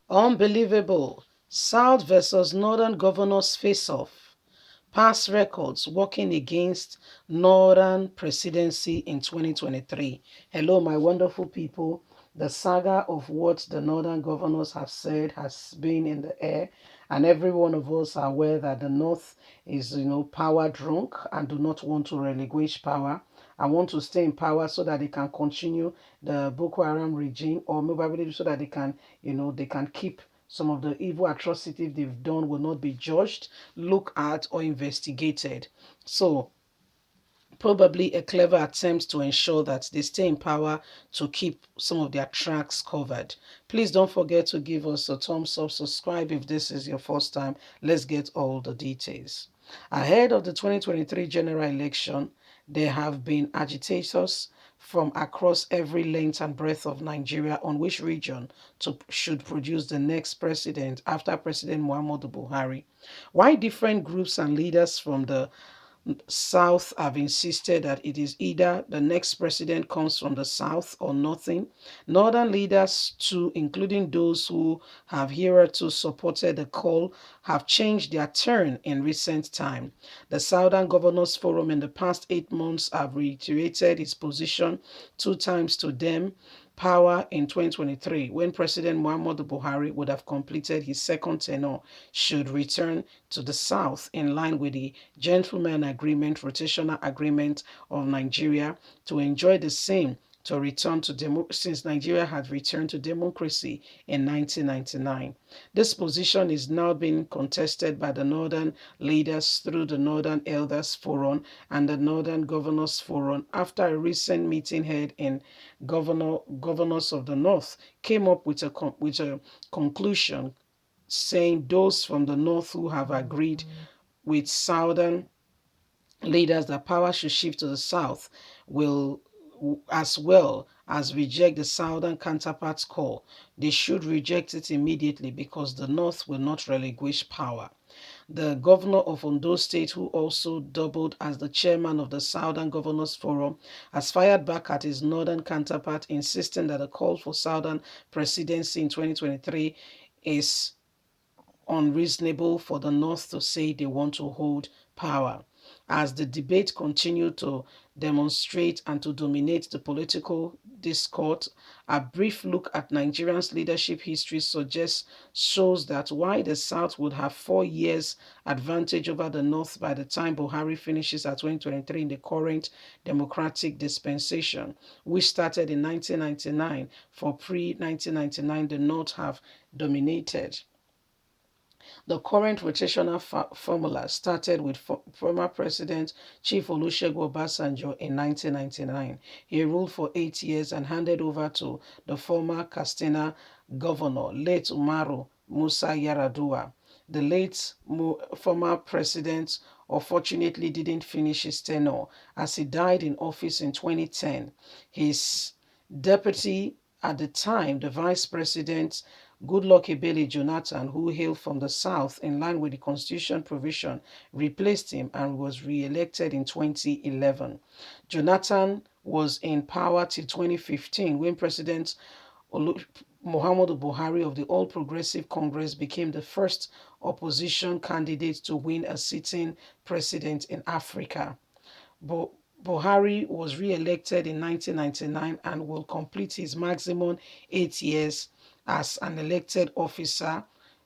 Unbelievable. South versus Northern governors face off. Past records working against Northern presidency in 2023. Hello, my wonderful people. The saga of what the Northern governors have said has been in the air, and every one of us are aware that the North is, power drunk and do not want to relinquish power. I want to stay in power so that they can continue the Boko Haram regime, or maybe so that they can keep some of the evil atrocities they've done will not be judged, looked at, or investigated. So, probably a clever attempt to ensure that they stay in power to keep some of their tracks covered. Please don't forget to give us a thumbs up, subscribe if this is your first time. Let's get all the details. Ahead of the 2023 general election, there have been agitators from across every length and breadth of Nigeria on which region should produce the next president after President Muhammadu Buhari. Why different groups and leaders from the South have insisted that it is either the next president comes from the South or nothing. Northern leaders, too, including those who have hitherto supported the call, have changed their turn in recent time. The Southern Governors Forum in the past 8 months have reiterated its position two times to them power in 2023, when President Muhammadu Buhari would have completed his second tenure, should return to the South in line with the Gentleman Agreement, Rotational Agreement of Nigeria, to enjoy the same to return to since Nigeria had returned to democracy in 1999. This position is now being contested by the Northern leaders through the Northern Elders Forum and the Northern Governors Forum after a recent meeting held in governors of the North came up with a conclusion saying those from the North who have agreed with Southern leaders that power should shift to the South will, as well as reject the Southern counterparts' call. They should reject it immediately because the North will not relinquish power. The governor of Ondo State, who also doubled as the chairman of the Southern Governors Forum, has fired back at his northern counterpart, insisting that the call for Southern presidency in 2023 is unreasonable for the North to say they want to hold power. As the debate continued to demonstrate and to dominate the political discourse, a brief look at Nigeria's leadership history shows that why the South would have 4 years advantage over the North by the time Buhari finishes at 2023 in the current democratic dispensation, which started in 1999. For pre-1999, the North have dominated. The current rotational formula started with former President Chief Olusegun Obasanjo in 1999. He ruled for 8 years and handed over to the former Katsina governor, late Umaru Musa Yar'Adua. The late former president unfortunately didn't finish his tenure as he died in office in 2010. His deputy at the time, the vice president, Goodluck Ebele Jonathan, who hailed from the South in line with the Constitution provision, replaced him and was re-elected in 2011. Jonathan was in power till 2015 when President Muhammadu Buhari of the All Progressive Congress became the first opposition candidate to win a sitting president in Africa. Buhari was re-elected in 1999 and will complete his maximum 8 years as an elected officer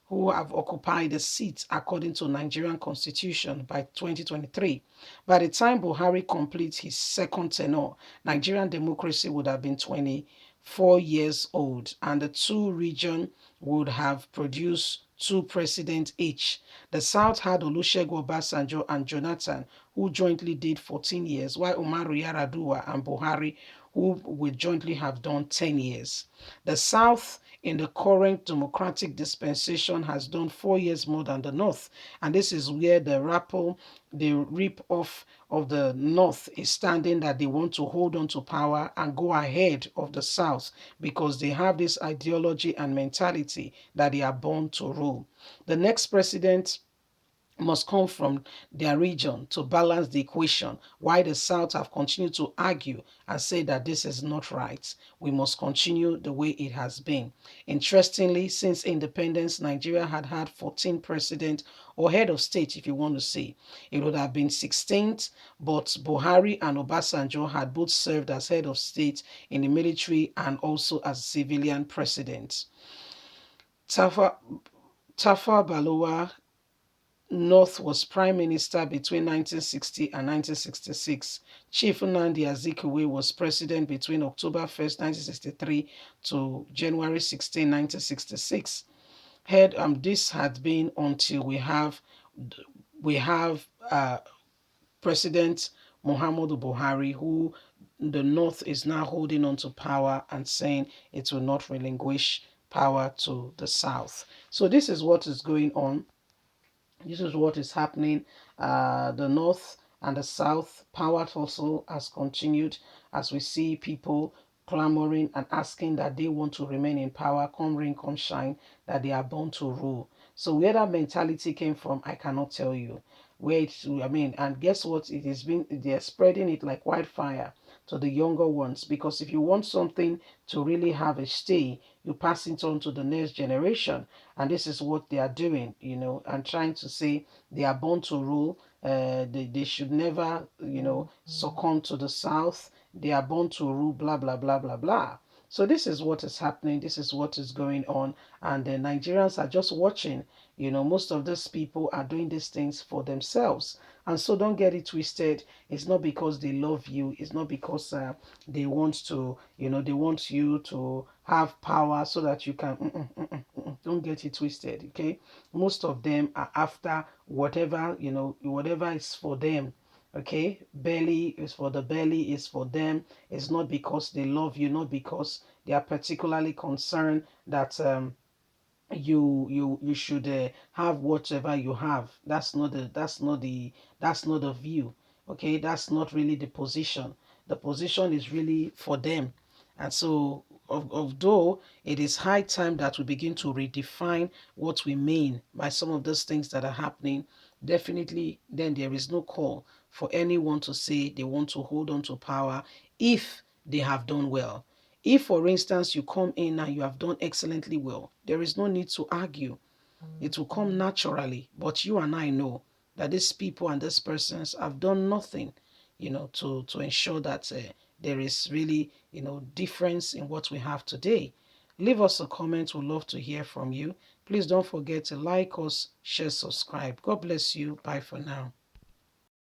who have occupied the seat according to Nigerian constitution by 2023. By the time Buhari completes his second tenure, Nigerian democracy would have been 24 years old and the two regions would have produced two presidents each. The South had Olusegun Obasanjo and Jonathan, who jointly did 14 years, while Umaru Yar'Adua and Buhari, who would jointly have done 10 years. The South in the current democratic dispensation has done 4 years more than the North, and this is where the rip-off of the North is standing, that they want to hold on to power and go ahead of the South because they have this ideology and mentality that they are born to rule. The next president must come from their region to balance the equation. Why the South have continued to argue and say that this is not right. We must continue the way it has been. Interestingly, since independence, Nigeria had had 14 presidents or head of state, if you want to say. It would have been 16th, but Buhari and Obasanjo had both served as head of state in the military and also as civilian presidents. Tafa, Tafa Balowa North was prime minister between 1960 and 1966. Chief Nnamdi Azikiwe was president between October 1st, 1963 to January 16, 1966. This had been until we have President Muhammadu Buhari, who the North is now holding on to power and saying it will not relinquish power to the South. So this is what is going on. This is what is happening. The North and the South power tussle has continued as we see people clamoring and asking that they want to remain in power, come rain, come shine, that they are born to rule. So where that mentality came from, I cannot tell you. And guess what? They're spreading it like wildfire to the younger ones, because if you want something to really have a stay, you pass it on to the next generation. And this is what they are doing, and trying to say they are born to rule. They should never, succumb to the South. They are born to rule, blah, blah, blah, blah, blah. So this is what is happening. This is what is going on. And the Nigerians are just watching. Most of these people are doing these things for themselves. And so don't get it twisted. It's not because they love you. It's not because they want to, they want you to have power so that you can. Don't get it twisted, okay? Most of them are after whatever, whatever is for them. Okay, belly is for the belly, is for them. It's not because they love you, not because they are particularly concerned that you should have whatever you have. That's not the view. Okay, that's not really the position. The position is really for them. And so although it is high time that we begin to redefine what we mean by some of those things that are happening, definitely then there is no call for anyone to say they want to hold on to power if they have done well. If, for instance, you come in and you have done excellently well, there is no need to argue. It will come naturally. But you and I know that these people and these persons have done nothing, to ensure that there is really, difference in what we have today. Leave us a comment. We'd love to hear from you. Please don't forget to like us, share, subscribe. God bless you. Bye for now.